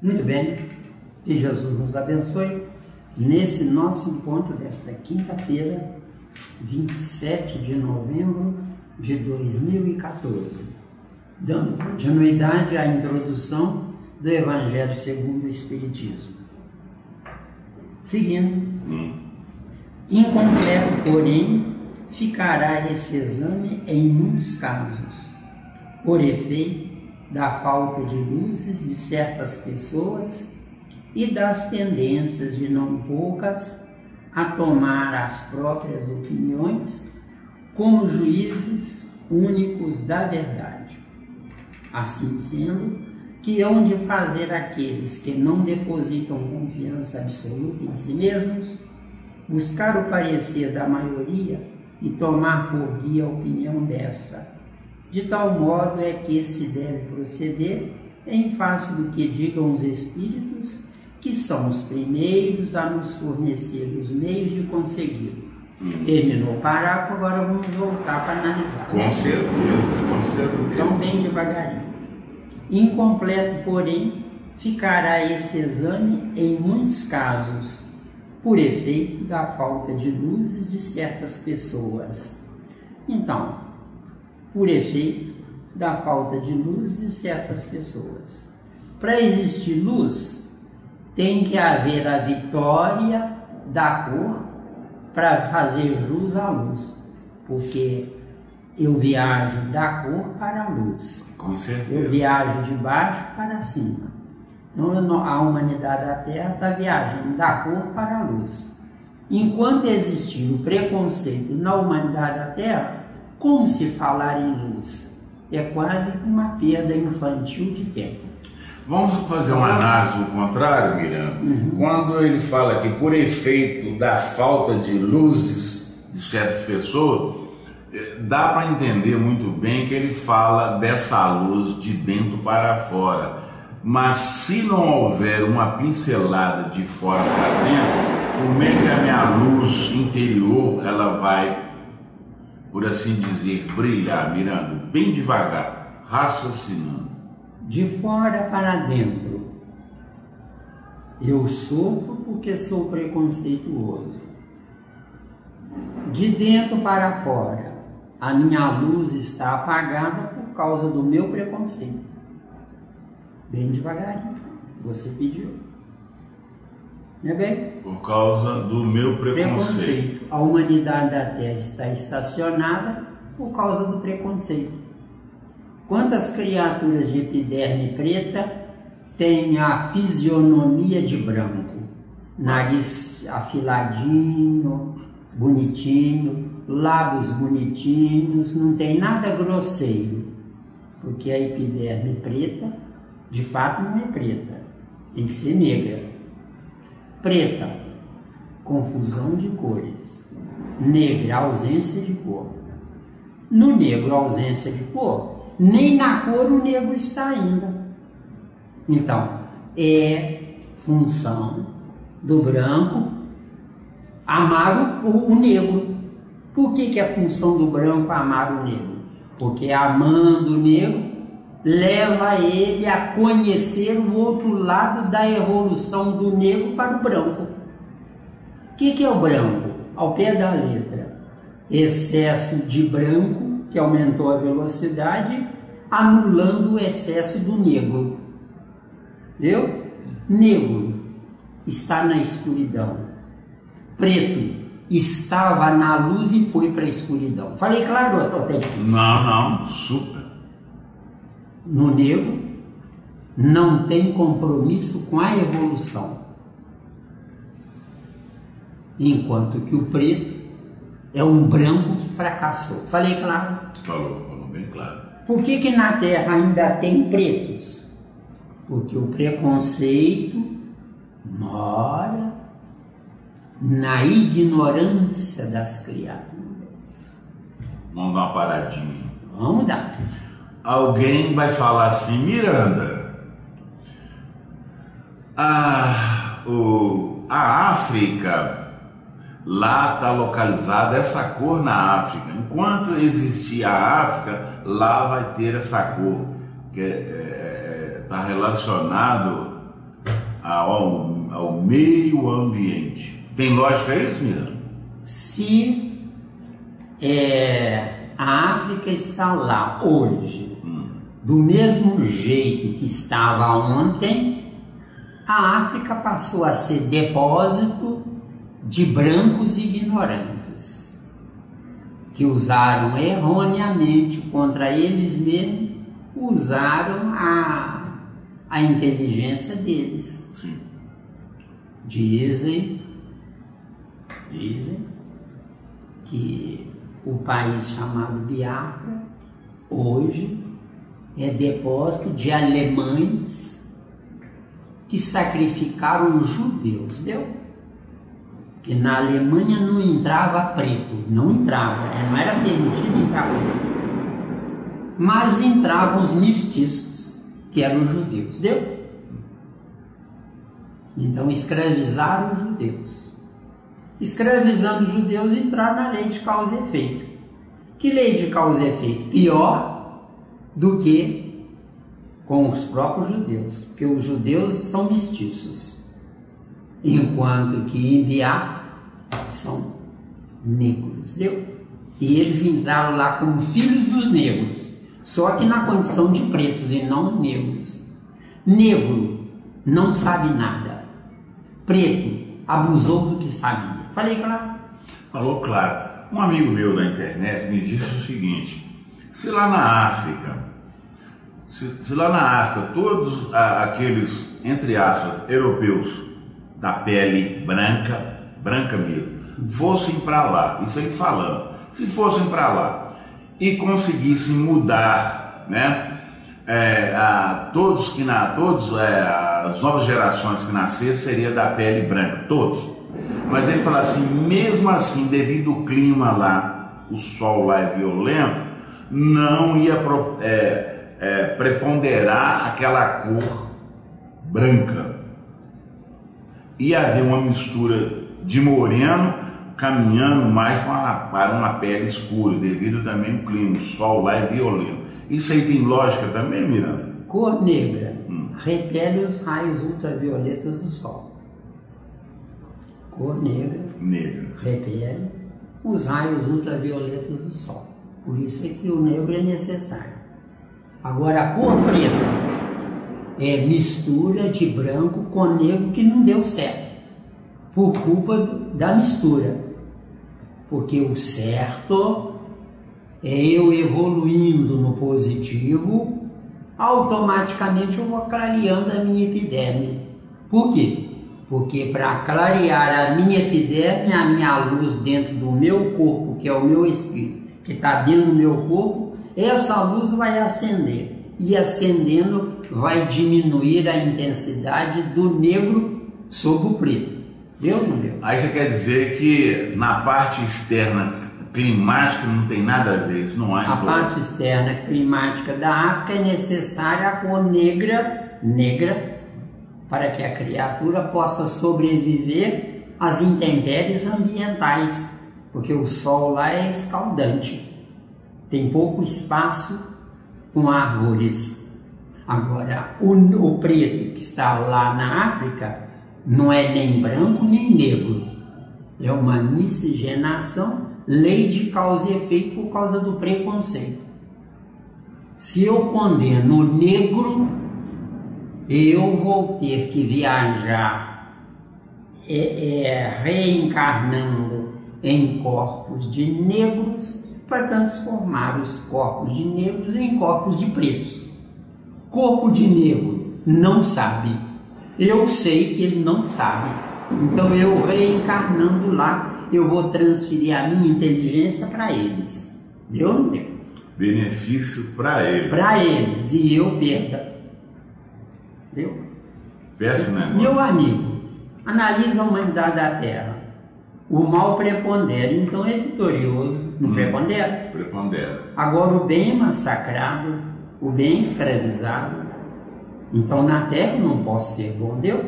Muito bem, que Jesus nos abençoe nesse nosso encontro desta quinta-feira, 27 de novembro de 2014, dando continuidade à introdução do Evangelho segundo o Espiritismo. Seguindo, incompleto, porém, ficará esse exame em muitos casos, por efeito da falta de luzes de certas pessoas e das tendências de não poucas a tomar as próprias opiniões como juízes únicos da verdade. Assim sendo, que hão de fazer aqueles que não depositam confiança absoluta em si mesmos, buscar o parecer da maioria e tomar por guia a opinião desta. De tal modo é que se deve proceder em face do que digam os Espíritos, que são os primeiros a nos fornecer os meios de consegui-lo. Terminou o parágrafo, agora vamos voltar para analisar. Com certeza, com certeza. Então, bem devagarinho. Incompleto, porém, ficará esse exame em muitos casos, por efeito da falta de luzes de certas pessoas. Então, por efeito da falta de luz de certas pessoas. Para existir luz, tem que haver a vitória da cor para fazer jus à luz, porque eu viajo da cor para a luz. Com certeza. Eu viajo de baixo para cima. Então a humanidade da Terra está viajando da cor para a luz. Enquanto existir o preconceito na humanidade da Terra, como se falar em luz? É quase uma perda infantil de tempo. Vamos fazer uma análise ao contrário, Miranda. Quando ele fala que por efeito da falta de luzes de certas pessoas, dá para entender muito bem que ele fala dessa luz de dentro para fora. Mas se não houver uma pincelada de fora para dentro, como é que a minha luz interior ela vai, por assim dizer, brilhar, Miranda, bem devagar, raciocinando? De fora para dentro, eu sofro porque sou preconceituoso. De dentro para fora, a minha luz está apagada por causa do meu preconceito. Bem devagarinho, você pediu. Não é bem? Por causa do meu preconceito. A humanidade da Terra está estacionada por causa do preconceito. Quantas criaturas de epiderme preta têm a fisionomia de branco? Nariz afiladinho, bonitinho, lábios bonitinhos, não tem nada grosseiro, porque a epiderme preta, de fato, não é preta, tem que ser negra. Preta, confusão de cores. Negra, ausência de cor. No negro, ausência de cor, nem na cor o negro está ainda. Então, é função do branco amar o negro. Por que é função do branco amar o negro? Porque amando o negro, leva ele a conhecer o outro lado da evolução do negro para o branco. O que é o branco? Ao pé da letra, excesso de branco, que aumentou a velocidade, anulando o excesso do negro. Entendeu? Negro está na escuridão. Preto estava na luz e foi para a escuridão. Falei claro ou até difícil? Não, super. No negro não tem compromisso com a evolução, enquanto que o preto é um branco que fracassou. Falei claro? Falou bem claro. Por que na Terra ainda tem pretos? Porque o preconceito mora na ignorância das criaturas. Vamos dar uma paradinha. Vamos dar. Alguém vai falar assim: Miranda, a África, lá está localizada essa cor na África. Enquanto existir a África, lá vai ter essa cor, que está relacionado ao meio ambiente. Tem lógica isso, Miranda? Se a África está lá hoje, do mesmo jeito que estava ontem, a África passou a ser depósito de brancos ignorantes, que usaram erroneamente contra eles mesmos, usaram a inteligência deles. Sim. Dizem que o país chamado Biafra hoje é depósito de alemães que sacrificaram os judeus, deu? Que na Alemanha não entrava preto, não era permitido entrar preto. Mas entravam os mestiços, que eram os judeus, deu? Então escravizaram os judeus. Escravizando os judeus, entraram na lei de causa e efeito. Que lei de causa e efeito? Pior do que com os próprios judeus, porque os judeus são mestiços, enquanto que em Biafra são negros, deu? E eles entraram lá como filhos dos negros, só que na condição de pretos e não negros. Negro não sabe nada, preto abusou do que sabia. Falei claro? Falou claro. Um amigo meu na internet me disse o seguinte: se lá na África, todos aqueles, entre aspas, europeus da pele branca mesmo, fossem para lá, isso aí falando, se fossem para lá e conseguissem mudar, né, as novas gerações que nascessem seria da pele branca, todos. Mas ele fala assim, mesmo assim, devido ao clima lá, o sol lá é violento, não ia preponderar aquela cor branca. Ia haver uma mistura de moreno caminhando mais para uma pele escura, devido também ao clima, o sol lá é violento. Isso aí tem lógica também, Miranda? Cor negra repele os raios ultravioletas do sol. Cor negra repele os raios ultravioletas do sol. Por isso é que o negro é necessário. Agora, a cor preta é mistura de branco com negro que não deu certo, por culpa da mistura. Porque o certo é eu evoluindo no positivo, automaticamente eu vou clareando a minha epiderme. Por quê? Porque para clarear a minha epiderme, a minha luz dentro do meu corpo, que é o meu espírito, que está dentro do meu corpo, essa luz vai acender. E acendendo vai diminuir a intensidade do negro sobre o preto. Deu ou não deu? Aí você quer dizer que na parte externa climática não tem nada a ver, isso não há influência. A parte externa climática da África é necessária a cor negra, para que a criatura possa sobreviver às intempéries ambientais, porque o sol lá é escaldante, tem pouco espaço com árvores. Agora, o preto que está lá na África não é nem branco nem negro, é uma miscigenação, lei de causa e efeito por causa do preconceito. Se eu condeno o negro, eu vou ter que viajar reencarnando em corpos de negros para transformar os corpos de negros em corpos de pretos. Corpo de negro não sabe. Eu sei que ele não sabe. Então eu reencarnando lá, eu vou transferir a minha inteligência para eles. Deu ou não deu? Benefício para eles. Para eles. E eu perda. Deu? Péssimo negócio. Meu amigo, analisa a humanidade da Terra. O mal prepondera, então é vitorioso. Não prepondera? Prepondera. Agora o bem é massacrado, o bem é escravizado. Então na Terra eu não posso ser bom, deu?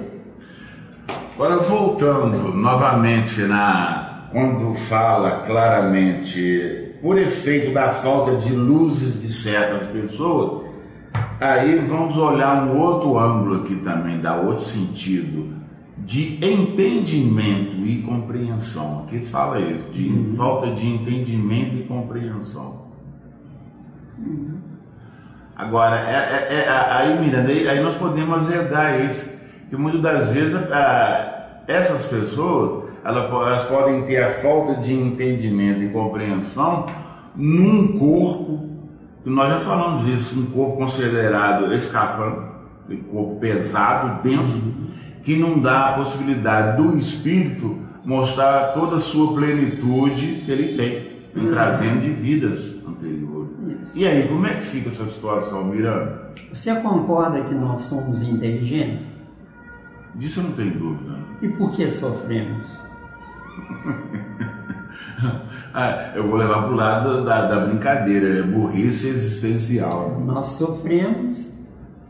Agora voltando novamente quando fala claramente por efeito da falta de luzes de certas pessoas, Aí vamos olhar um outro ângulo aqui também, dá outro sentido, de entendimento e compreensão. Aqui fala isso, de falta de entendimento e compreensão. Agora, aí Miranda, aí nós podemos azedar isso, que muitas das vezes essas pessoas, elas podem ter a falta de entendimento e compreensão num corpo, que nós já falamos disso, um corpo considerado escafandro, um corpo pesado, denso, que não dá a possibilidade do espírito mostrar toda a sua plenitude que ele tem, trazendo de vidas anteriores. E aí, como é que fica essa situação, Miranda? Você concorda que nós somos inteligentes? Disso eu não tenho dúvida. E por que sofremos? Eu vou levar para o lado da brincadeira, burrice existencial. Nós sofremos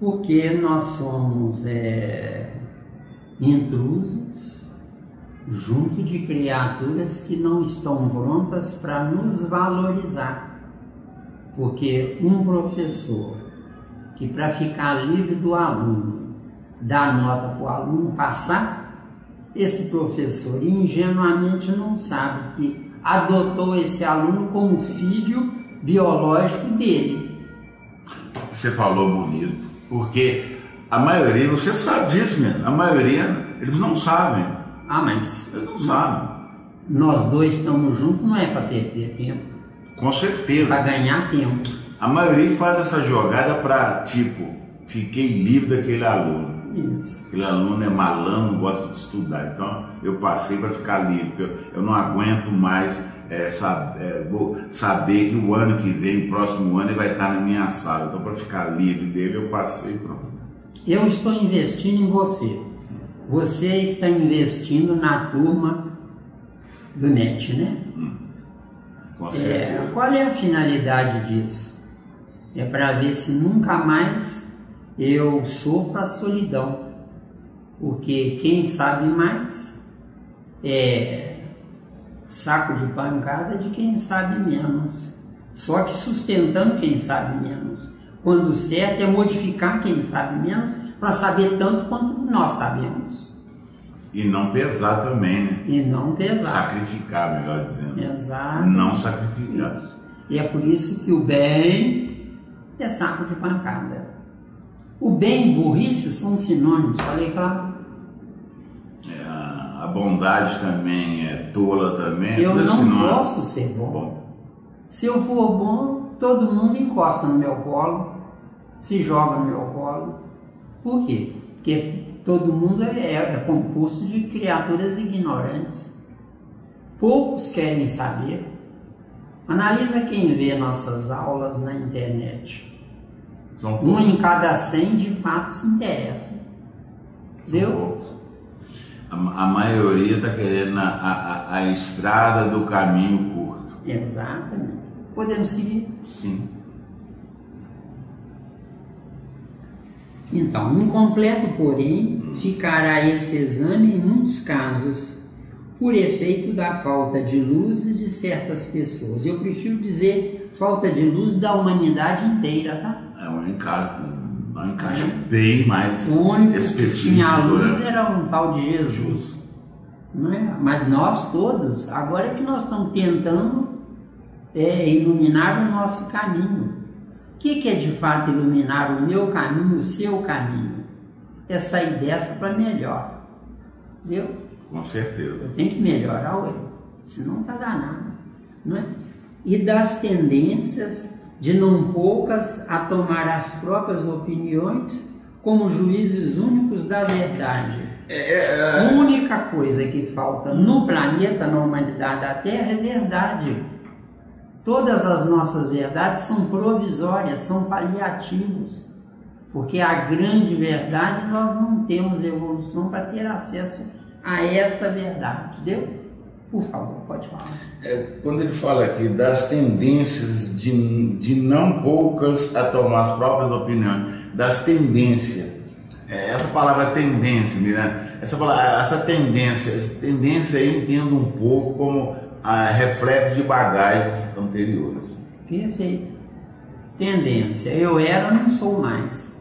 porque nós somos intrusos junto de criaturas que não estão prontas para nos valorizar. Porque um professor que, para ficar livre do aluno, dá nota para o aluno passar, esse professor ingenuamente não sabe que adotou esse aluno como filho biológico dele. Você falou bonito, porque a maioria, você sabe disso mesmo, a maioria, eles não sabem. Mas eles não sabem. Nós dois estamos juntos, não é para perder tempo. Com certeza. Para ganhar tempo. A maioria faz essa jogada para, tipo, fiquei livre daquele aluno. Isso. Aquele aluno é malandro, não gosta de estudar. Então, eu passei para ficar livre, porque eu não aguento mais saber que o ano que vem, o próximo ano, ele vai estar na minha sala. Então, para ficar livre dele, eu passei, pronto. Eu estou investindo em você. Você está investindo na turma do NET, né? Com certeza. Qual é a finalidade disso? É para ver se nunca mais eu sofro a solidão. Porque quem sabe mais é saco de pancada de quem sabe menos. Só que sustentando quem sabe menos. Quando o certo é modificar quem sabe menos para saber tanto quanto nós sabemos. E não pesar também, né? E não pesar. Sacrificar, melhor dizendo. Exato. Não sacrificar. Isso. E é por isso que o bem é saco de pancada. O bem e burrice são sinônimos, falei claro? A bondade também é tola também. Eu não sinônimo. posso ser bom. Se eu for bom, todo mundo encosta no meu colo, se joga no meu colo. Por quê? Porque todo mundo é composto de criaturas ignorantes. Poucos querem saber. Analisa quem vê nossas aulas na internet. Um em cada 100 de fato se interessa. Viu? A maioria está querendo a estrada do caminho curto. Exatamente. Podemos seguir? Sim. Então, incompleto, porém, ficará esse exame em muitos casos, por efeito da falta de luz de certas pessoas. Eu prefiro dizer falta de luz da humanidade inteira, tá? É um encaixe bem mais o único específico. Que tinha luz era um tal de Jesus. Não é? Mas nós todos, agora é que nós estamos tentando iluminar o nosso caminho. O que é de fato iluminar o meu caminho, o seu caminho? É sair dessa para melhor. Entendeu? Com certeza. Eu tenho que melhorar o eu, senão está danado. Não é? E das tendências de não poucas a tomar as próprias opiniões como juízes únicos da verdade. A única coisa que falta no planeta, na humanidade da Terra, é verdade. Todas as nossas verdades são provisórias, são paliativos, porque a grande verdade nós não temos evolução para ter acesso a essa verdade, entendeu? Por favor, pode falar. Quando ele fala aqui das tendências de não poucas a tomar as próprias opiniões, das tendências, essa palavra tendência, Miranda, essa tendência eu entendo um pouco como reflexo de bagagens anteriores. Perfeito. Tendência. Eu era, não sou mais.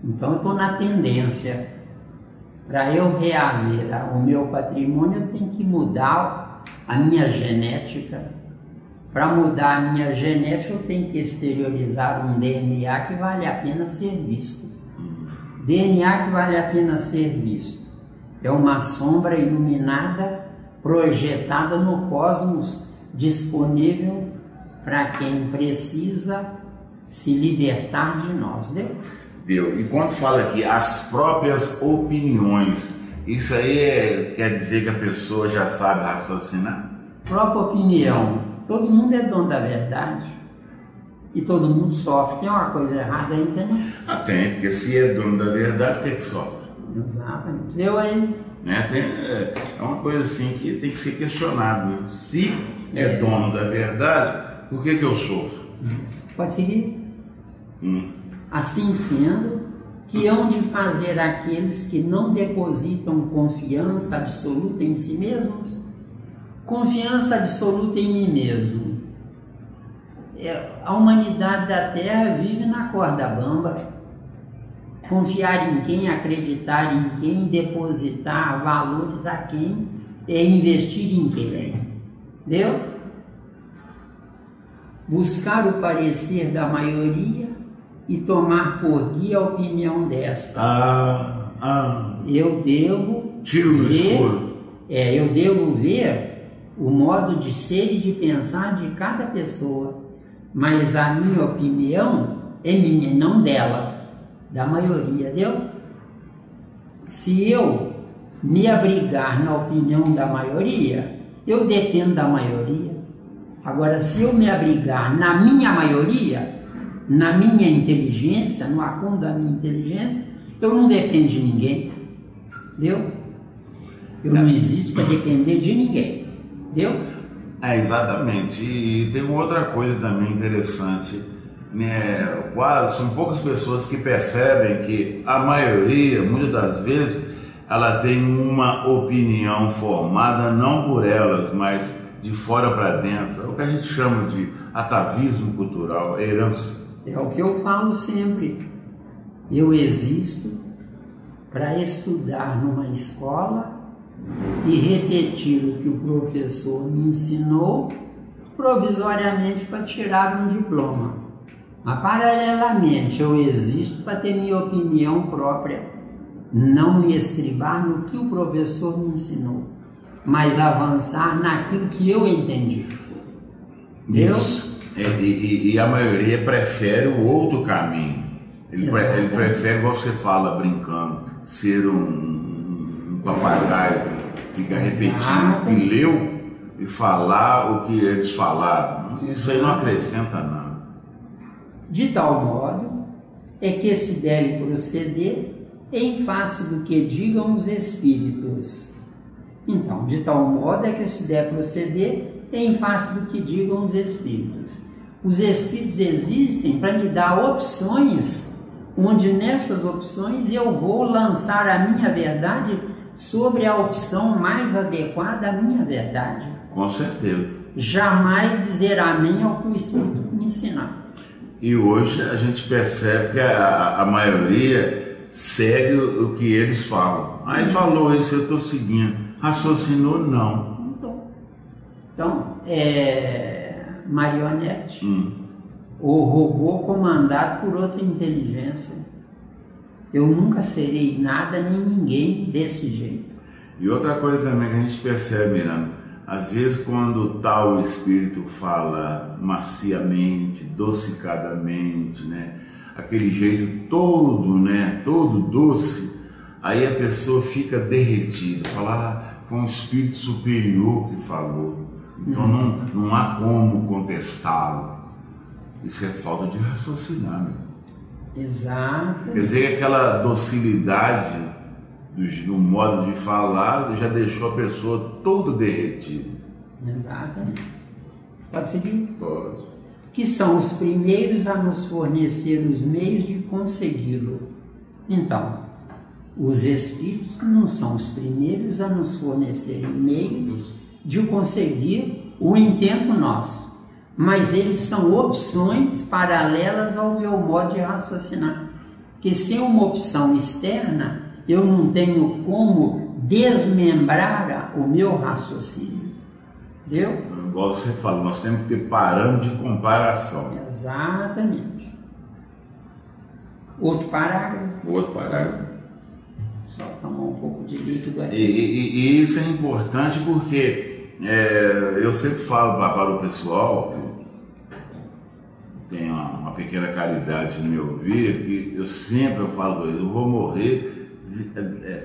Então eu estou na tendência. Para eu reaver o meu patrimônio, eu tenho que mudar a minha genética. Para mudar a minha genética, eu tenho que exteriorizar um DNA que vale a pena ser visto. DNA que vale a pena ser visto. É uma sombra iluminada, projetada no cosmos, disponível para quem precisa se libertar de nós. Deu. E quando fala aqui as próprias opiniões, isso aí quer dizer que a pessoa já sabe raciocinar? Própria opinião. Todo mundo é dono da verdade. E todo mundo sofre. Tem uma coisa errada aí também? Tem, porque se é dono da verdade, tem que sofre. Exatamente. Eu aí. É uma coisa assim que tem que ser questionado. Né? Se é dono da verdade, por que eu sofro? Pode seguir? Assim sendo, que hão de fazer aqueles que não depositam confiança absoluta em si mesmos? Confiança absoluta em mim mesmo. A humanidade da Terra vive na corda bamba. Confiar em quem, acreditar em quem, depositar valores a quem, é investir em quem. Entendeu? Buscar o parecer da maioria e tomar por guia a opinião desta. Eu devo tiro no escuro. Eu devo ver o modo de ser e de pensar de cada pessoa, mas a minha opinião é minha, não dela, da maioria, deu? Se eu me abrigar na opinião da maioria, eu dependo da maioria. Agora, se eu me abrigar na minha maioria, na minha inteligência, no acúmulo da minha inteligência, eu não dependo de ninguém, deu? Eu não existo para depender de ninguém. Entendeu? Exatamente. E tem uma outra coisa também interessante, né? São poucas pessoas que percebem que a maioria, muitas das vezes, ela tem uma opinião formada não por elas, mas de fora para dentro. É o que a gente chama de atavismo cultural, herança. É o que eu falo sempre. Eu existo para estudar numa escola e repetir o que o professor me ensinou provisoriamente para tirar um diploma. Mas paralelamente eu existo para ter minha opinião própria, não me estribar no que o professor me ensinou, mas avançar naquilo que eu entendi. Isso. E a maioria prefere o outro caminho. Ele prefere, igual você fala brincando, ser um papagaio que fica repetindo o que leu e falar o que eles falaram. Isso aí não acrescenta nada. De tal modo é que se deve proceder em face do que digam os espíritos. Então, de tal modo é que se deve proceder em face do que digam os espíritos. Os espíritos existem para me dar opções, onde nessas opções eu vou lançar a minha verdade sobre a opção mais adequada à minha verdade. Com certeza. Jamais dizer amém ao que o Espírito me ensinar. E hoje a gente percebe que a maioria segue o que eles falam. Aí falou isso, eu estou seguindo. Raciocinou, não. Então, marionete. O robô comandado por outra inteligência. Eu nunca serei nada nem ninguém desse jeito. E outra coisa também que a gente percebe, Miranda, às vezes quando tal espírito fala maciamente, docicadamente, né, aquele jeito todo, né, todo doce, aí a pessoa fica derretida, fala, foi um espírito superior que falou, então não há como contestá-lo. Isso é falta de raciocinar, meu. Exato. Quer dizer, aquela docilidade no modo de falar já deixou a pessoa toda derretida. Exatamente. Pode seguir? Pode. Que são os primeiros a nos fornecer os meios de consegui-lo. Então, os espíritos não são os primeiros a nos fornecerem meios de conseguir o intento nosso. mas eles são opções paralelas ao meu modo de raciocinar. Porque sem uma opção externa, eu não tenho como desmembrar o meu raciocínio. Entendeu? Igual você falou, nós temos que ter parâmetro de comparação. Exatamente. Outro parágrafo. Outro parágrafo. Só tomar um pouco de líquido aqui. E isso é importante porque eu sempre falo para o pessoal, tem uma pequena caridade no meu ouvir, que eu sempre falo com eles, eu vou morrer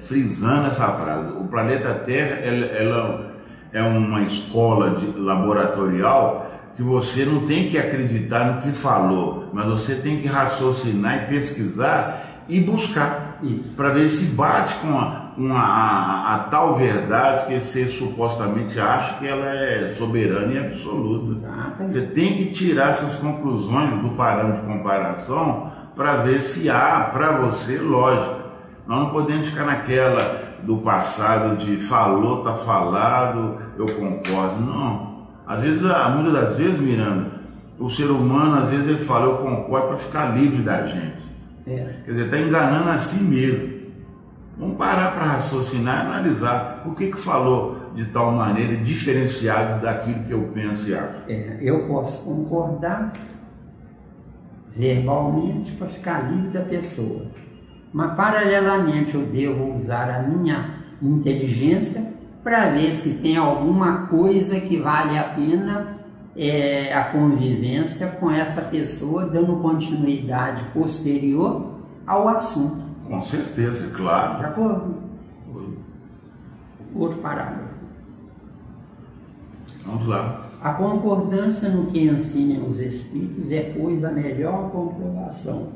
frisando essa frase. O planeta Terra ela é uma escola laboratorial que você não tem que acreditar no que falou, mas você tem que raciocinar e pesquisar e buscar para ver se bate com a tal verdade que você supostamente acha que ela é soberana e absoluta. Exatamente. Você tem que tirar essas conclusões do parâmetro de comparação para ver se há para você lógica. Nós não podemos ficar naquela do passado de falou, tá falado, eu concordo. Não. Às vezes, muitas das vezes, Miranda, o ser humano, às vezes ele fala eu concordo para ficar livre da gente. Quer dizer, está enganando a si mesmo. Vamos parar para raciocinar e analisar o que falou de tal maneira diferenciado daquilo que eu penso e acho. Eu posso concordar verbalmente para ficar livre da pessoa, mas paralelamente eu devo usar a minha inteligência para ver se tem alguma coisa que vale a pena a convivência com essa pessoa, dando continuidade posterior ao assunto. Com certeza, claro. De acordo? Outro parágrafo. Vamos lá. A concordância no que ensinam os Espíritos é, pois, a melhor comprovação.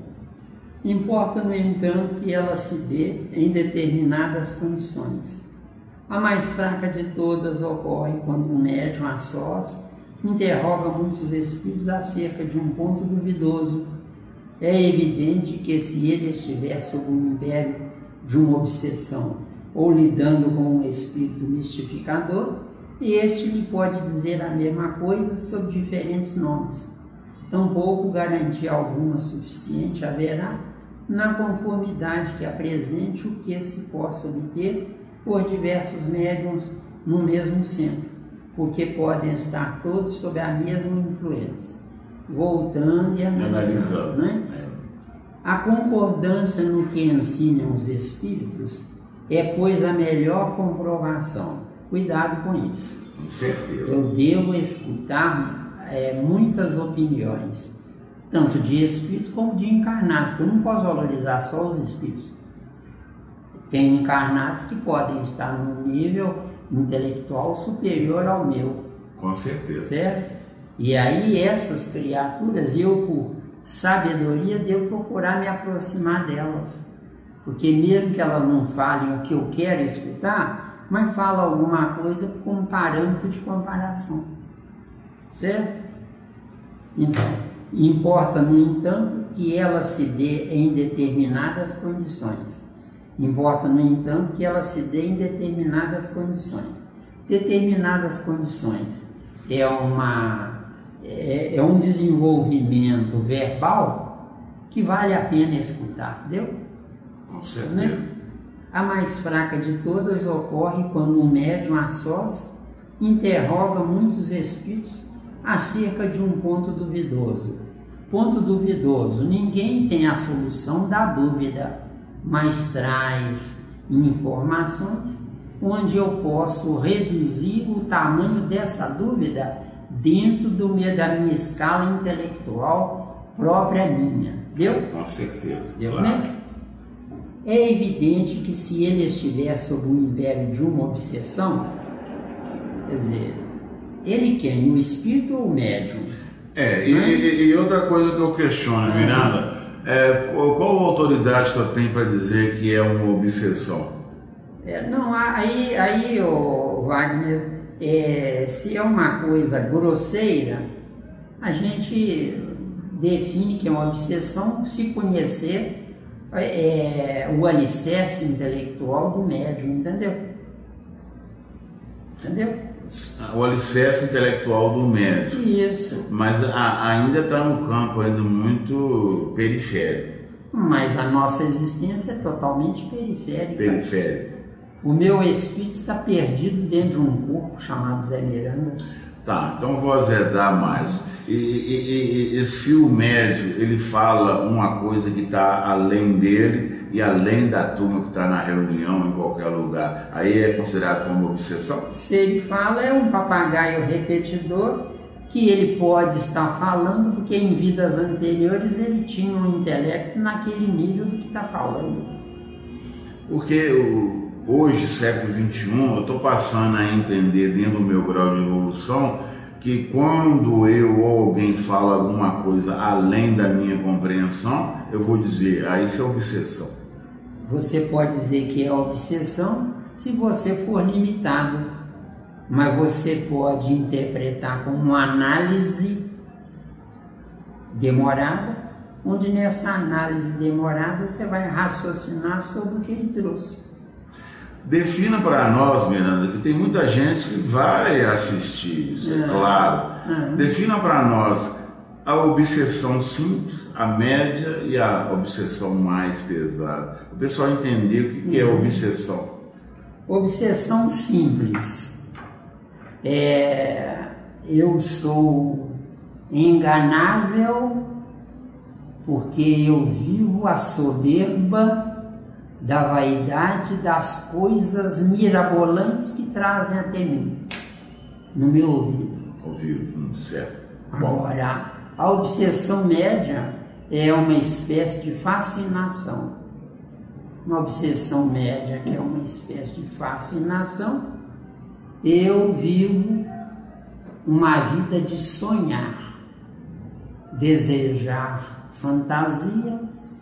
Importa, no entanto, que ela se dê em determinadas condições. A mais fraca de todas ocorre quando um médium a sós interroga muitos espíritos acerca de um ponto duvidoso. É evidente que se ele estiver sob o império de uma obsessão ou lidando com um espírito mistificador, este lhe pode dizer a mesma coisa sob diferentes nomes. Tampouco garantia alguma suficiente haverá na conformidade que apresente o que se possa obter por diversos médiuns no mesmo centro, porque podem estar todos sob a mesma influência. Voltando e analisando, né? A concordância no que ensinam os Espíritos é, pois, a melhor comprovação. Cuidado com isso. Com certeza. Eu devo escutar muitas opiniões, tanto de espíritos como de encarnados, porque eu não posso valorizar só os espíritos. Tem encarnados que podem estar num nível intelectual superior ao meu. Com certeza. Certo? E aí essas criaturas, eu por sabedoria devo procurar me aproximar delas. Porque mesmo que elas não falem o que eu quero escutar, mas fala alguma coisa com parâmetro de comparação. Certo? Então, importa, no entanto, que ela se dê em determinadas condições. Importa, no entanto, que ela se dê em determinadas condições. Determinadas condições é um desenvolvimento verbal que vale a pena escutar, entendeu? Com certeza. Né? A mais fraca de todas ocorre quando um médium a sós interroga muitos espíritos acerca de um ponto duvidoso. Ponto duvidoso, ninguém tem a solução da dúvida, mas traz informações onde eu posso reduzir o tamanho dessa dúvida dentro da minha escala intelectual própria minha. Deu? Com certeza. Deu, claro. Né? É evidente que se ele estiver sob o império de uma obsessão, quer dizer, ele quem? O espírito ou o médium? E outra coisa que eu questiono, Miranda, qual a autoridade que eu tenho para dizer que é uma obsessão? Aí, Wagner, se é uma coisa grosseira, a gente define que é uma obsessão se conhecer o alicerce intelectual do médium, entendeu? Entendeu? o alicerce intelectual do médium. Isso. Mas ainda está no campo ainda muito periférico. Mas a nossa existência é totalmente periférica. Periférico. O meu espírito está perdido dentro de um corpo chamado Zé Miranda. Tá, então vou azedar mais. E se o médium ele fala uma coisa que está além dele e além da turma que está na reunião em qualquer lugar, aí é considerado como obsessão? Se ele fala, é um papagaio repetidor que ele pode estar falando porque em vidas anteriores ele tinha um intelecto naquele nível do que está falando. Porque hoje, século XXI, eu estou passando a entender dentro do meu grau de evolução que quando eu ou alguém fala alguma coisa além da minha compreensão, eu vou dizer, isso é obsessão. Você pode dizer que é obsessão se você for limitado, mas você pode interpretar como uma análise demorada, onde nessa análise demorada você vai raciocinar sobre o que ele trouxe. Defina para nós, Miranda, que tem muita gente que vai assistir, isso é claro. Defina para nós a obsessão simples, a média e a obsessão mais pesada. O pessoal entender o que é obsessão. Obsessão simples. Eu sou enganável porque eu vivo a soberba da vaidade das coisas mirabolantes que trazem até mim, no meu ouvido. Certo. Agora, a obsessão média é uma espécie de fascinação. Uma obsessão média que é uma espécie de fascinação, eu vivo uma vida de sonhar, desejar fantasias,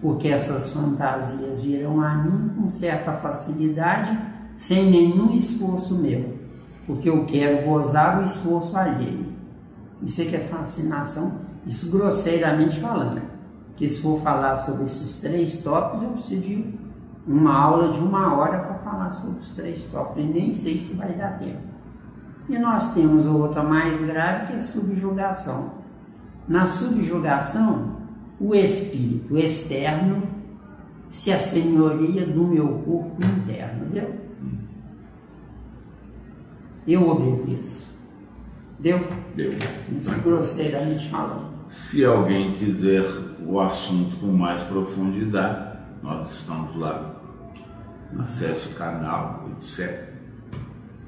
porque essas fantasias virão a mim com certa facilidade, sem nenhum esforço meu, porque eu quero gozar o esforço alheio. Isso é que é fascinação, isso grosseiramente falando, que se for falar sobre esses 3 tópicos, eu preciso de uma aula de 1 hora para falar sobre os 3 tópicos, e nem sei se vai dar tempo. E nós temos outra mais grave, que é a subjugação. Na subjugação, o espírito externo se assenhoria do meu corpo interno, entendeu? Eu obedeço. Deu? Isso grosseiramente falando. Se alguém quiser o assunto com mais profundidade, nós estamos lá. Acesse o canal, etc.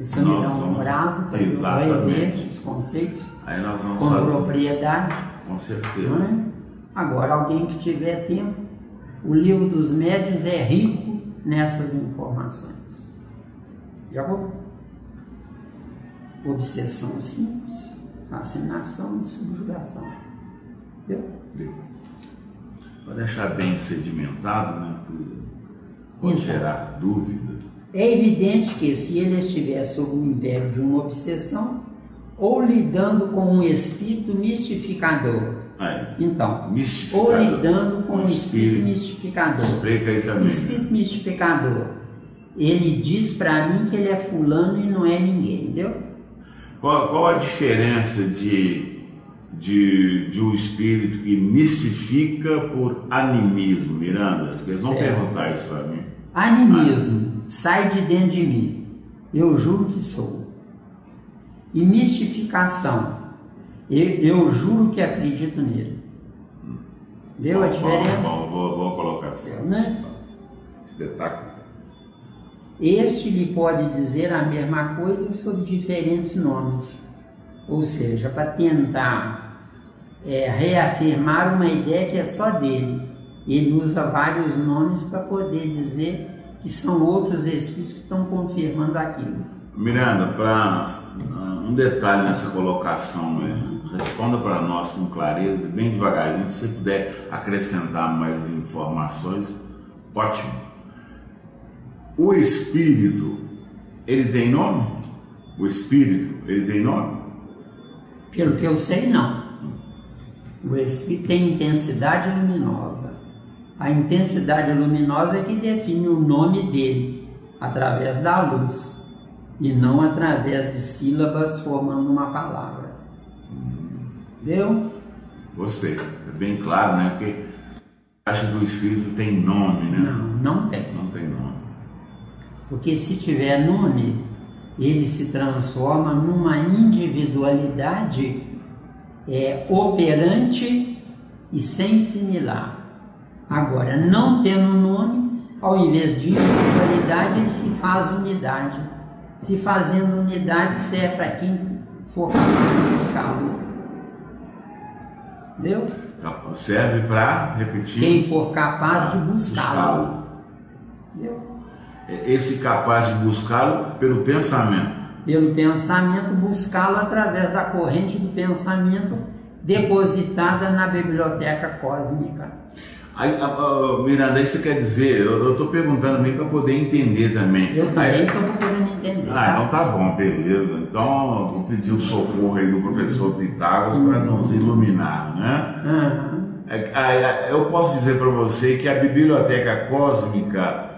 Isso me dá um prazo para eu rever os conceitos. Aí nós vamos com fazer propriedade. Com certeza. Não é? Agora, alguém que tiver tempo, o livro dos médiuns é rico nessas informações. Já vou? Obsessão simples, fascinação e subjugação. Deu? Para deixar bem sedimentado, né? Pode gerar dúvida. É evidente que se ele estiver sob o império de uma obsessão, ou lidando com um espírito mistificador. Então, ou lidando com um espírito mistificador. Explica aí também. Espírito mistificador. Ele diz para mim que ele é fulano e não é ninguém, entendeu? Qual a diferença de um espírito que mistifica por animismo, Miranda? Porque eles vão perguntar isso para mim. Animismo, sai de dentro de mim, eu juro que sou. E mistificação, eu juro que acredito nele. Deu a diferença? Vou colocar assim. Né? Espetáculo. Este lhe pode dizer a mesma coisa sob diferentes nomes, ou seja, para tentar reafirmar uma ideia que é só dele. Ele usa vários nomes para poder dizer que são outros espíritos que estão confirmando aquilo. Miranda, para um detalhe nessa colocação, responda para nós com clareza, bem devagarzinho, se você puder acrescentar mais informações, ótimo. O espírito, ele tem nome? O espírito, ele tem nome? Pelo que eu sei, não. O espírito tem intensidade luminosa. A intensidade luminosa é que define o nome dele, através da luz. e não através de sílabas formando uma palavra. Entendeu? Gostei. É bem claro, né? Porque a caixa do Espírito tem nome, né? Não tem. Não tem nome. Porque se tiver nome, ele se transforma numa individualidade operante e sem similar. Agora, não tendo nome, ao invés de individualidade, ele se faz unidade. Se fazendo unidade, serve para quem for capaz de buscá-lo. Entendeu? Serve para, repetir, quem for capaz de buscá-lo. Entendeu? Esse capaz de buscá-lo pelo pensamento. Pelo pensamento, buscá-lo através da corrente do pensamento depositada na biblioteca cósmica. Aí, Miranda, aí você quer dizer, eu estou perguntando meio para poder entender também. Eu também estou procurando entender. Então tá bom, beleza. Então eu vou pedir o socorro aí do professor Pitágoras para nos iluminar, né? Eu posso dizer para você que a biblioteca cósmica,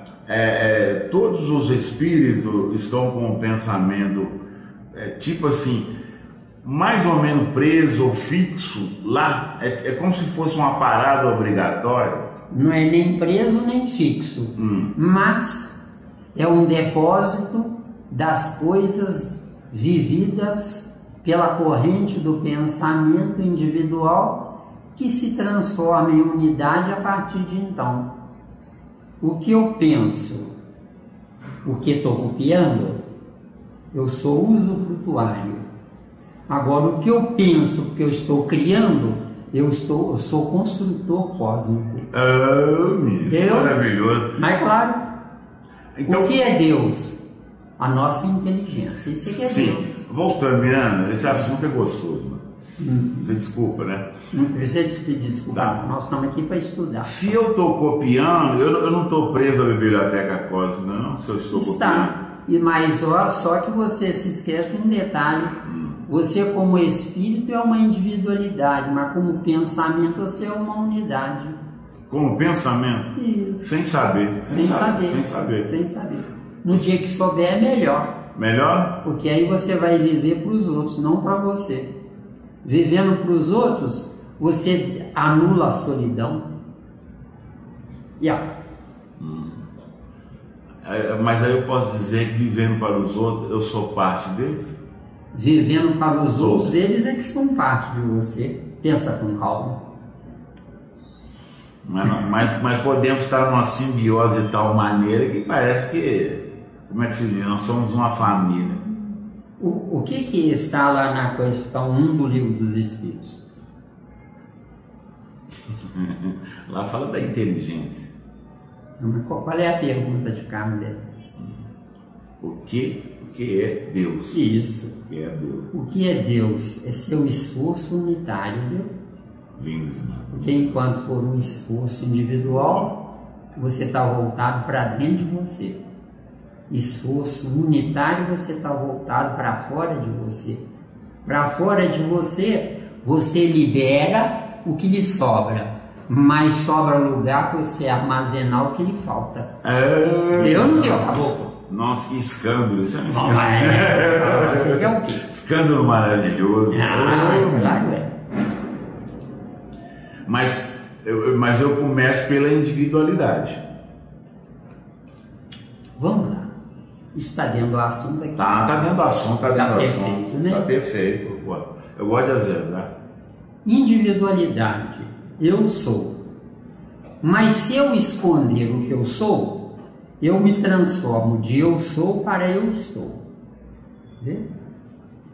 todos os espíritos estão com o pensamento, tipo assim, mais ou menos preso ou fixo lá, é como se fosse uma parada obrigatória. Não é nem preso nem fixo, mas é um depósito das coisas vividas pela corrente do pensamento individual que se transforma em unidade a partir de então. O que eu penso, o que estou copiando, eu sou usufrutuário. Agora, o que eu penso, o que eu estou criando, eu sou construtor cósmico. Isso, maravilhoso. Mas claro, então, o que é Deus? A nossa inteligência. Isso é que é sim. Deus. Voltando, Miranda, esse assunto é gostoso. Você desculpa, né? Não precisa pedir desculpa. Tá. Nós estamos aqui para estudar. Se eu estou copiando, eu não estou preso à biblioteca cósmica, não? Se eu estou copiando. Mas só que você se esquece de um detalhe. Você, como espírito, é uma individualidade, mas como pensamento, você é uma unidade. Como pensamento? Isso. Sem saber. Sem saber. No dia que souber, é melhor. Melhor? Porque aí você vai viver para os outros, não para você. Vivendo para os outros, você anula a solidão. Mas aí eu posso dizer que vivendo para os outros, eu sou parte deles? Vivendo para os outros, eles é que são parte de você. Pensa com calma. Mas podemos estar numa simbiose de tal maneira que parece que, como é que se diz, nós somos uma família. O que está lá na questão 1 do Livro dos Espíritos? Lá fala da inteligência. Qual é a pergunta de Kardec? O que é Deus? Isso. O que é Deus? O que é Deus? É seu esforço unitário, viu? Lindo. Porque enquanto for um esforço individual, você está voltado para dentro de você. Esforço unitário, você está voltado para fora de você. Para fora de você, você libera o que lhe sobra, mas sobra lugar para você armazenar o que lhe falta. Eu não deu, acabou. Nossa, que escândalo! Isso é um escândalo. Você quer o quê? Escândalo maravilhoso. Claro, Mas eu começo pela individualidade. Vamos lá. Está dentro do assunto aqui. Tá dentro do assunto, tá dentro do assunto. Perfeito, né? Tá perfeito. Eu gosto de azerar. Individualidade. Eu sou. Mas se eu esconder o que eu sou, eu me transformo de eu sou para eu estou. Entendeu?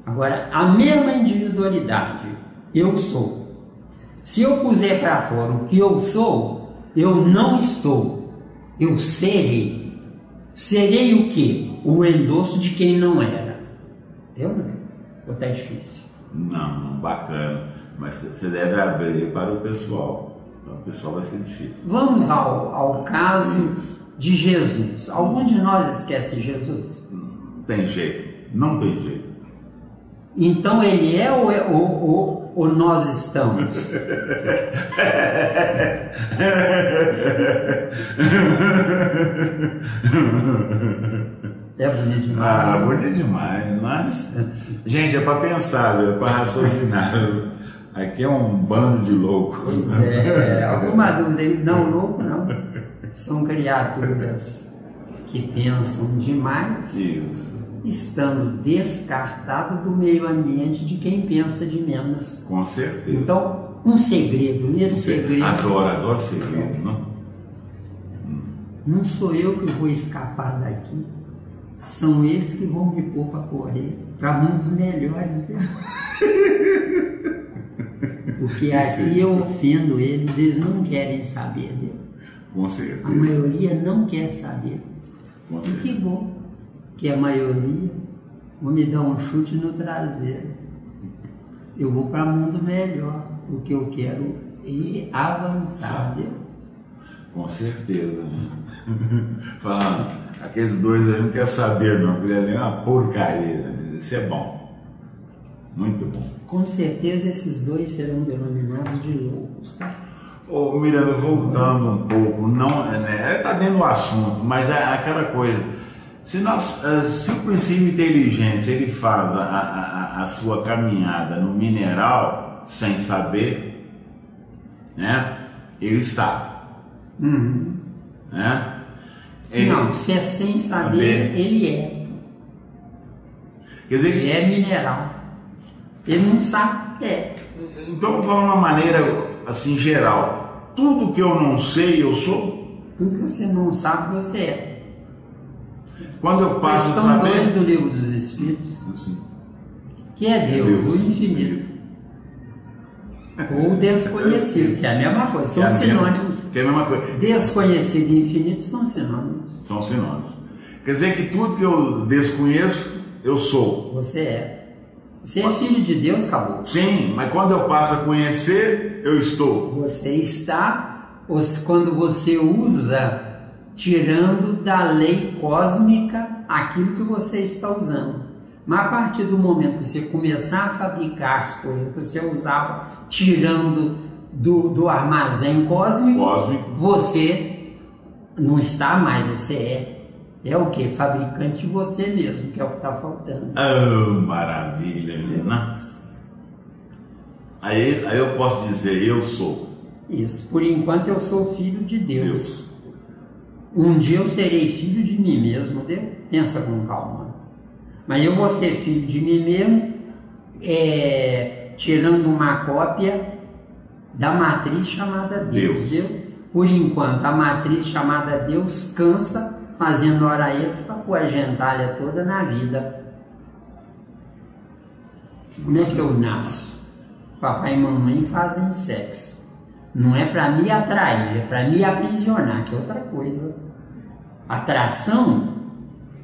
Agora, a mesma individualidade, eu sou. Se eu puser para fora o que eu sou, eu não estou. Eu serei. Serei o quê? O endosso de quem não era. Entendeu? Ou tá difícil? Não, bacana. Mas você deve abrir para o pessoal. Para o pessoal vai ser difícil. Vamos ao caso de Jesus. Algum de nós esquece Jesus? Não tem jeito. Não tem jeito. Então ele é ou nós estamos? É bonito demais. Ah, bonito demais. Nossa. Gente, é para pensar, é para raciocinar. Aqui é um bando de loucos. Pois é, alguma dúvida? Não, louco não. São criaturas que pensam demais, Isso. estando descartado do meio ambiente de quem pensa de menos. Com certeza. Então, um segredo, primeiro segredo. Adoro segredo, não? Não sou eu que vou escapar daqui, são eles que vão me pôr para correr para mundos melhores. Né? Porque aqui eu ofendo eles não querem saber dele. Com certeza. A maioria não quer saber. Com E certeza. que bom que a maioria vou me dar um chute no traseiro. Eu vou para um mundo melhor, porque eu quero ir avançar. Né? Com certeza. Falando, aqueles dois aí não querem saber, não. Aquilo é uma porcaria. Isso é bom. Muito bom. Com certeza esses dois serão denominados de loucos. Tá? Ô, Miranda, voltando um pouco, não, tá dentro do assunto, mas é aquela coisa. Se o princípio inteligente ele faz a sua caminhada no mineral sem saber, né? Ele está. Uhum. Né? Não, se é sem saber, ele é. Quer dizer, ele é mineral. Ele não sabe, é. Então, vou falar de uma maneira assim geral. Tudo que eu não sei, eu sou. Tudo que você não sabe, você é. Quando eu passo a Questão saber... 2 do Livro dos Espíritos, Sim. que é Deus, o infinito. Ou desconhecido, que é a mesma coisa, são sinônimos. Que é a mesma coisa. Desconhecido e infinito são sinônimos. São sinônimos. Quer dizer que tudo que eu desconheço, eu sou. Você é. Você é filho de Deus, acabou. Sim, mas quando eu passo a conhecer, eu estou. Você está, quando você usa, tirando da lei cósmica aquilo que você está usando. Mas a partir do momento que você começar a fabricar as coisas que você usava, tirando do armazém cósmico, você não está mais, você é. É o que? Fabricante de você mesmo, que é o que está faltando. Oh, maravilha, nossa. Aí eu posso dizer, eu sou. Isso, por enquanto eu sou filho de Deus. Um dia eu serei filho de mim mesmo, Deus? Pensa com calma. Mas eu vou ser filho de mim mesmo, tirando uma cópia da matriz chamada Deus. Por enquanto, a matriz chamada Deus cansa, fazendo hora extra com a gentalha toda na vida. Como é que eu nasço? Papai e mamãe fazem sexo. Não é para me atrair, é para me aprisionar, que é outra coisa. Atração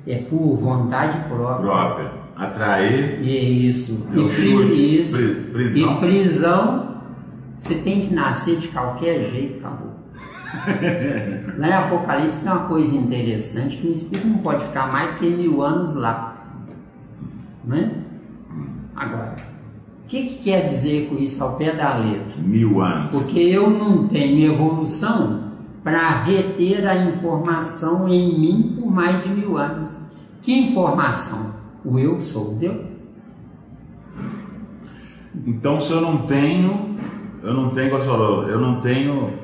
é por vontade própria. Atrair. E é isso. Prisão. E prisão, você tem que nascer de qualquer jeito, acabou. Lá em Apocalipse tem uma coisa interessante, que o espírito não pode ficar mais do que 1000 anos lá. Né? Agora, o que quer dizer com isso ao pé da letra? 1000 anos. Porque eu não tenho evolução para reter a informação em mim por mais de 1000 anos. Que informação? O eu sou, deu? Então, se eu não tenho, você falou, eu não tenho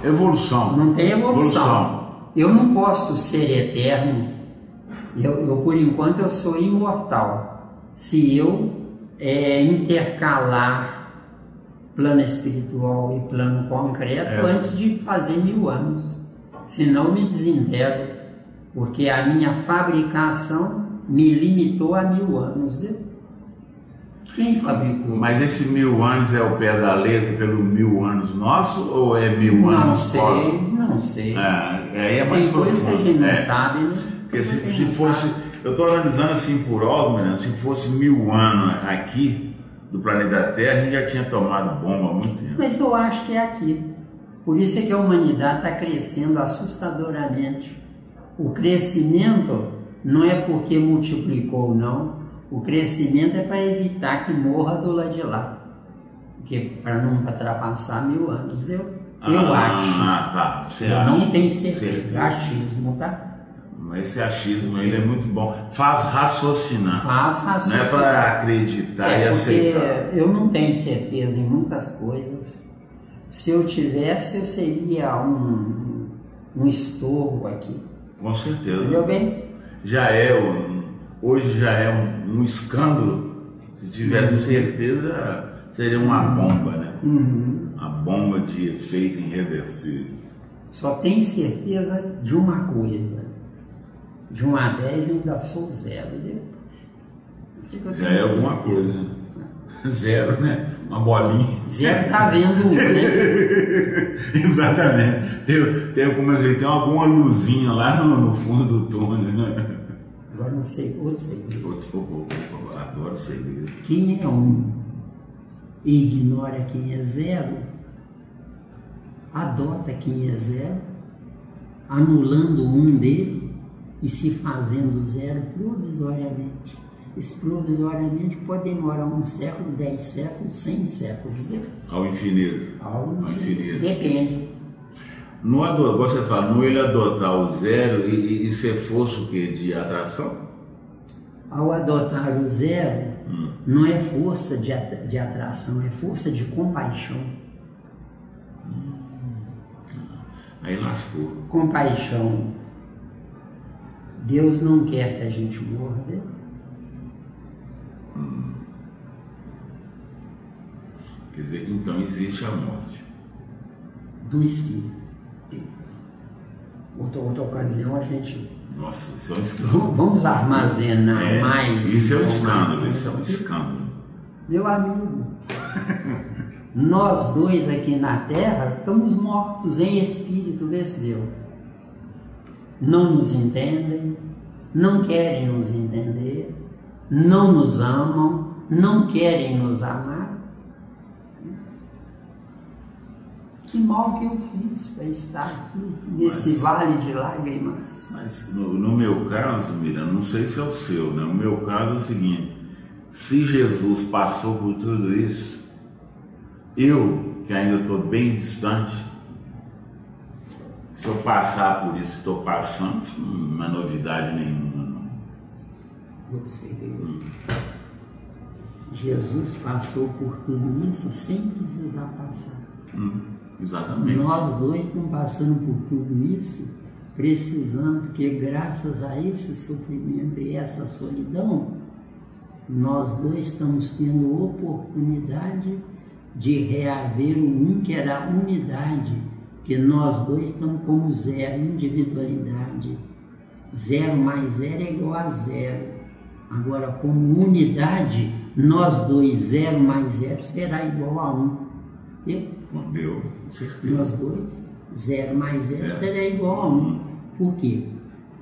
evolução. Não tem evolução. Eu não posso ser eterno. Eu por enquanto, eu sou imortal. Se eu intercalar plano espiritual e plano concreto antes de fazer 1000 anos. Senão eu me desintegro. Porque a minha fabricação me limitou a 1000 anos. Né? Quem fabricou? Mas esse 1000 anos é o pé da letra pelo 1000 anos nosso ou é 1000 anos? Não sei. Aí é mais tem coisa que a gente não sabe, né? Porque se fosse, eu estou analisando assim por algo, né? Se fosse 1000 anos aqui do planeta Terra, a gente já tinha tomado bomba há muito tempo. Mas eu acho que é aqui. Por isso é que a humanidade está crescendo assustadoramente. O crescimento não é porque multiplicou, não. O crescimento é para evitar que morra do lado de lá. Porque para não ultrapassar 1000 anos, deu? Eu acho. Tá. Eu não tenho certeza. Achismo, tá? Esse achismo ele é muito bom. Faz raciocinar. Faz raciocinar. Não é para acreditar e aceitar. Eu não tenho certeza em muitas coisas. Se eu tivesse, eu seria um estorvo aqui. Com certeza. Entendeu bem? Hoje já é um escândalo. Se tivesse certeza, seria uma bomba, né? Uma bomba de efeito irreversível. Só tenho certeza de uma coisa. De 1 a 10 eu ainda sou 0, entendeu? Já é alguma coisa. 0, né? Uma bolinha. 0 tá vendo 1, né? Exatamente. Tem alguma luzinha lá no fundo do túnel, né? Agora não sei, outro segredo. Adoro segredo. Quem é 1 e ignora quem é 0, adota quem é 0, anulando o 1 dele e se fazendo 0 provisoriamente. Esse provisoriamente pode demorar 1 século, 10 séculos, 100 séculos. Ao infinito. Ao infinito. Depende. Você fala, no ele adotar o 0 e ser força o quê? De atração? Ao adotar o 0, não é força de atração, é força de compaixão. Aí lascou. Compaixão. Deus não quer que a gente morra, né? Quer dizer, então existe a morte do espírito. Outra ocasião a gente... Nossa, isso é um escândalo. Vamos armazenar mais... Isso é um escândalo, Meu amigo, nós dois aqui na Terra estamos mortos em espírito, vê se deu. Não nos entendem, não querem nos entender, não nos amam, não querem nos amar. Que mal que eu fiz para estar aqui, nesse vale de lágrimas. Mas no meu caso, Miranda, não sei se é o seu, né? O meu caso é o seguinte: se Jesus passou por tudo isso, eu, que ainda estou bem distante, se eu passar por isso, estou passando, não é novidade nenhuma, não. Jesus passou por tudo isso sem precisar passar. Exatamente. Nós dois estamos passando por tudo isso, precisando, porque graças a esse sofrimento e essa solidão, nós dois estamos tendo oportunidade de reaver o que era a unidade, que nós dois estamos como 0, individualidade. 0 mais 0 é igual a 0. Agora, como unidade, nós dois, 0 mais 0 será igual a 1. Deu, com certeza. Nós dois, 0 mais 0 será igual a 1. Por quê?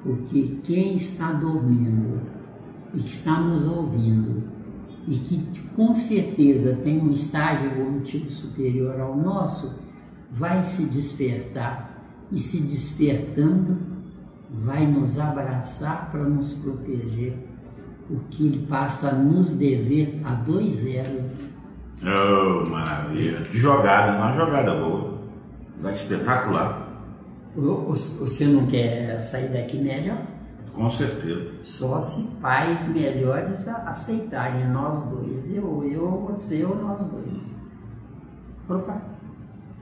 Porque quem está dormindo e que está nos ouvindo e que com certeza tem um estágio evolutivo superior ao nosso, vai se despertar e, se despertando, vai nos abraçar para nos proteger, porque ele passa a nos dever a 2 zeros. Oh, maravilha! Que jogada, uma jogada boa, espetacular. Você não quer sair daqui melhor? Com certeza. Só se pais melhores aceitarem nós dois, eu, você ou nós dois.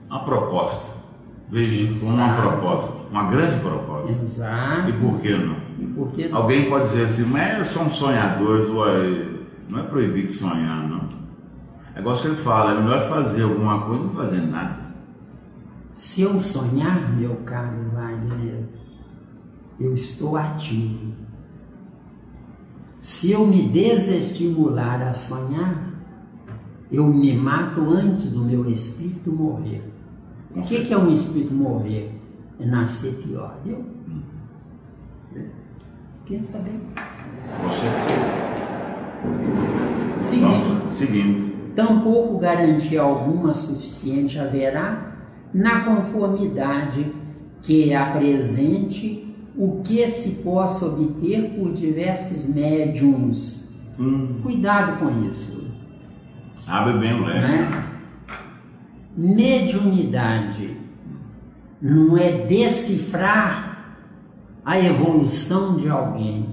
Uma proposta. Veja como uma proposta, uma grande proposta. Exato. E por que não? Por que não? Alguém pode dizer assim, mas são sonhadores, não é proibido sonhar, não. É igual você fala, é melhor fazer alguma coisa do que não fazer nada. Se eu sonhar, meu caro Wagner, eu estou ativo. Se eu me desestimular a sonhar, eu me mato antes do meu espírito morrer. O que é um espírito morrer? É nascer pior, viu? Pensa bem. Com certeza. Seguindo. Tampouco garantia alguma suficiente haverá na conformidade que apresente o que se possa obter por diversos médiums. Cuidado com isso. Abre bem o leque. Né? Mediunidade não é decifrar a evolução de alguém.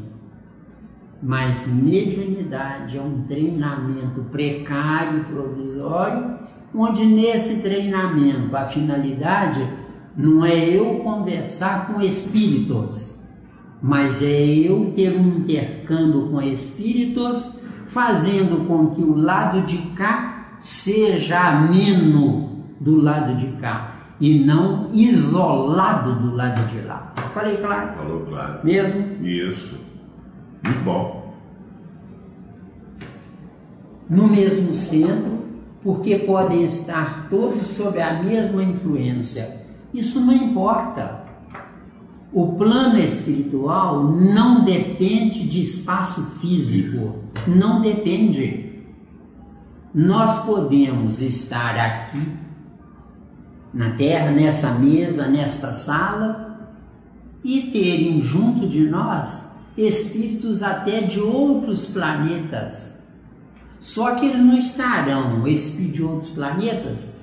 Mas mediunidade é um treinamento precário, provisório, onde nesse treinamento a finalidade não é eu conversar com espíritos, mas é eu ter um intercâmbio com espíritos, fazendo com que o lado de cá seja ameno do lado de cá e não isolado do lado de lá. Falei claro? Falou claro. Mesmo? Isso. Muito bom. No mesmo centro, porque podem estar todos sob a mesma influência. Isso não importa. O plano espiritual não depende de espaço físico. Não depende. Nós podemos estar aqui, na Terra, nessa mesa, nesta sala, e terem junto de nós espíritos até de outros planetas. Só que eles não estarão, espíritos de outros planetas,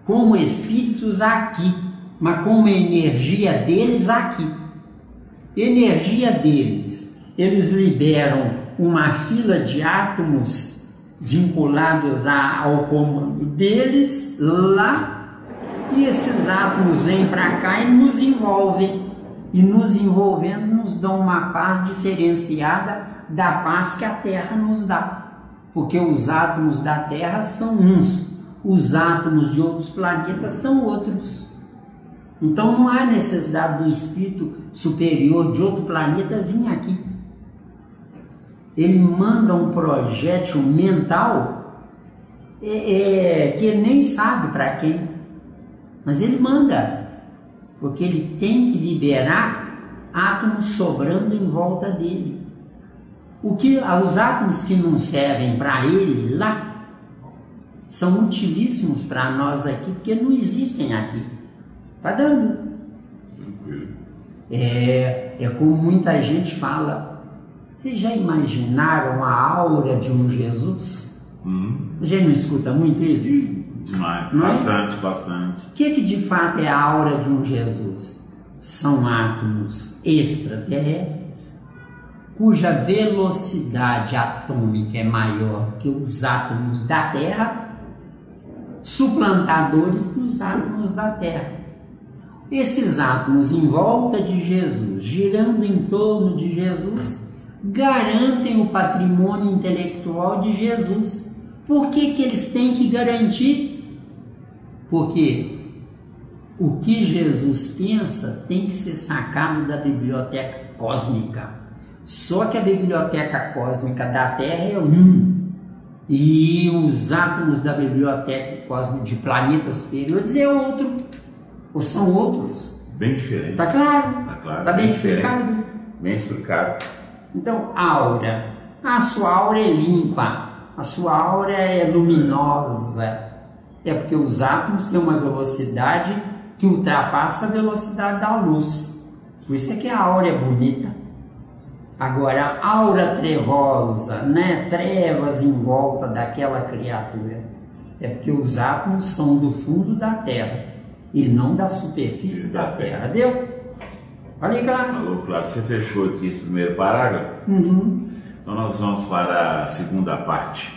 como espíritos aqui, mas com a energia deles aqui. Energia deles, eles liberam uma fila de átomos vinculados ao comando deles lá, e esses átomos vêm para cá e nos envolvem. E nos envolvendo nos dão uma paz diferenciada da paz que a Terra nos dá. Porque os átomos da Terra são uns, os átomos de outros planetas são outros. Então não há necessidade do espírito superior de outro planeta vir aqui. Ele manda um projétil mental que ele nem sabe para quem, mas ele manda, porque ele tem que liberar átomos sobrando em volta dele. Os átomos que não servem para ele lá são utilíssimos para nós aqui, porque não existem aqui. Tá dando? É como muita gente fala. Vocês já imaginaram a aura de um Jesus? A gente não escuta muito isso? Demais, não bastante, é? bastante. O que de fato é a aura de um Jesus? São átomos extraterrestres, cuja velocidade atômica é maior que os átomos da Terra, suplantadores dos átomos da Terra. Esses átomos em volta de Jesus, girando em torno de Jesus, garantem o patrimônio intelectual de Jesus. Por que eles têm que garantir? Porque o que Jesus pensa tem que ser sacado da biblioteca cósmica. Só que a biblioteca cósmica da Terra é um, e os átomos da biblioteca cósmica de planetas superiores é outro, ou são outros. Bem diferente. Tá claro? Tá claro. Tá bem explicado? Bem explicado. Então, aura. A sua aura é limpa, a sua aura é luminosa. É porque os átomos têm uma velocidade que ultrapassa a velocidade da luz. Por isso é que a aura é bonita. Agora, a aura trevosa, né? Trevas em volta daquela criatura, é porque os átomos são do fundo da Terra e não da superfície da Terra. Deu? Falei claro? Falou claro. Você fechou aqui esse primeiro parágrafo? Uhum. Então nós vamos para a segunda parte.